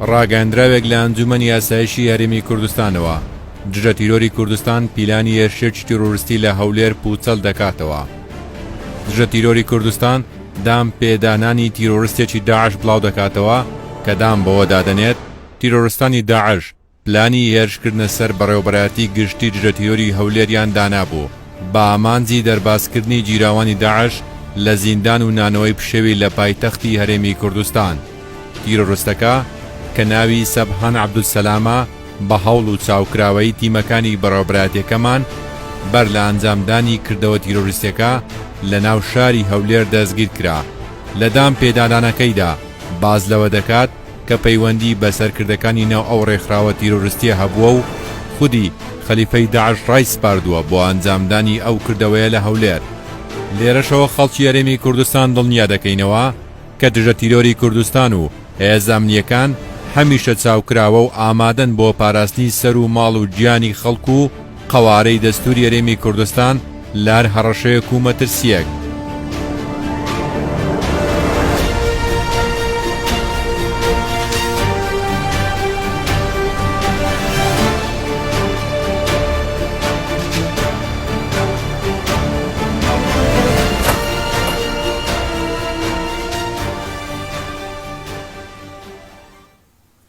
ڕاگەاندراوێک لە ئەنجومەنی یاسایشی هەرێمی کوردستانەوە دژە تیرۆری کوردستان پیلانی هێرشێکی تیرۆریستی لە هەولێر پوچەڵ دەکاتەوە. دژە تیرۆری کوردستان دام پێدانانی تیرۆریستێکی داعش بڵاو دەکاتەوە کە دام بەوە دادەنێت تیرۆریستانی داعش پلانی هێرشکردنە سەر بەڕێوەبەرایەتی گشتی دژە تیرۆری هەولێریان دانابوو بە ئامانجی دەرباسکردنی جیراوانی داعش لە زیندان و نانەوەی پشێوی لە پایتەختی هەرێمی کوردستان. تیرۆریستەکە کە ناوی سەبحان عەبدولسەلامە بە هەوڵ و چاوکراوەی تیمەکانی بەڕێوەبەرایەتیەکەمان بەر لە ئەنجامدانی کردەوە تیرۆریستەکە لە ناو شاری هەولێر دەستگیر کرا. لە دام پێدانانەکەیدا باز لەوە دەکات کە پەیوەندی بە سەرکردەکانی ناو ئەو ڕێکخراوە تیرۆریستیە هەبووە و خودی خەلیفەی داعش ڕای سپاردووە بۆ ئەنجامدانی ئەو کردەوەیە لە هەولێر. لێرەشەوە خەڵکی هەرێمی کوردستان دڵنیا دەکەینەوە کە دژە تیرۆری کوردستان و هێزە ئەمنیەکان هەمیشە چاوکراوە و ئامادەن بۆ پاراستنی سەر و ماڵ و گیانی خەڵکو و قەوارەی دەستوری هەرێمی کوردستان لە هەر هەڕەشەیەک و مەترسیەک.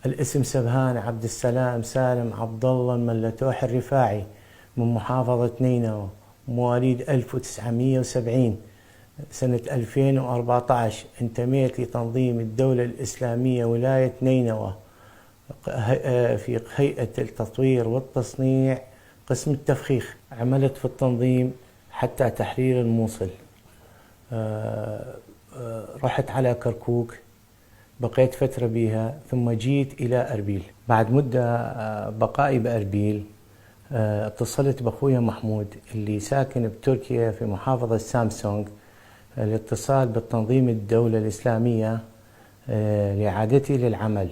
الاسم سبحان عبد السلام سالم عبد الله الملتوح الرفاعي من محافظة نينوى، مواليد 1970 سنة 2014. انتميت لتنظيم الدولة الإسلامية ولاية نينوى في هيئة التطوير والتصنيع قسم التفخيخ. عملت في التنظيم حتى تحرير الموصل. رحت على كركوك، بقيت فترة بها، ثم جيت إلى أربيل. بعد مدة بقائي بأربيل اتصلت بأخويا محمود اللي ساكن بتركيا في محافظة سامسونج الاتصال بالتنظيم الدولة الإسلامية لإعادتي للعمل.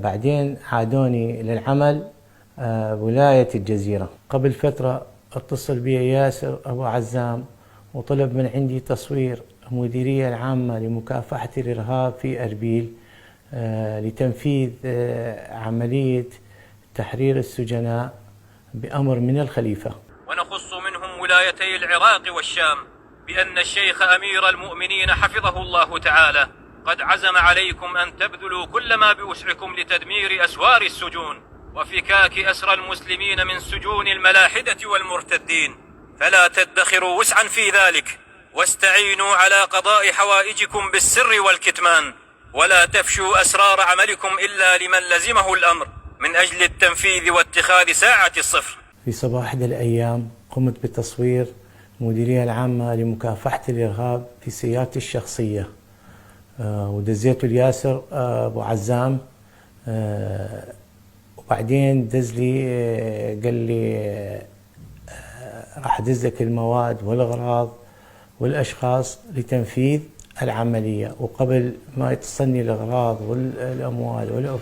بعدين عادوني للعمل ولاية الجزيرة. قبل فترة اتصل بي ياسر أبو عزام وطلب من عندي تصوير المديرية العامة لمكافحة الإرهاب في أربيل لتنفيذ عملية تحرير السجناء بأمر من الخليفة. ونخص منهم ولايتي العراق والشام بأن الشيخ أمير المؤمنين حفظه الله تعالى قد عزم عليكم أن تبذلوا كل ما بوسعكم لتدمير أسوار السجون وفكاك أسرى المسلمين من سجون الملاحدة والمرتدين، فلا تدخروا وسعا في ذلك، واستعينوا على قضاء حوائجكم بالسر والكتمان، ولا تفشوا أسرار عملكم إلا لمن لزمه الأمر من أجل التنفيذ واتخاذ ساعة الصفر. في صباح أحد الأيام قمت بتصوير المديرية العامة لمكافحة الإرهاب في سيارتي الشخصية، ودزيته لياسر أبو عزام، وبعدين دز لي قال لي راح أدزلك المواد والأغراض والأشخاص لتنفيذ العملية، وقبل ما يتصلني الأغراض والأموال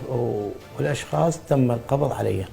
والأشخاص تم القبض علي.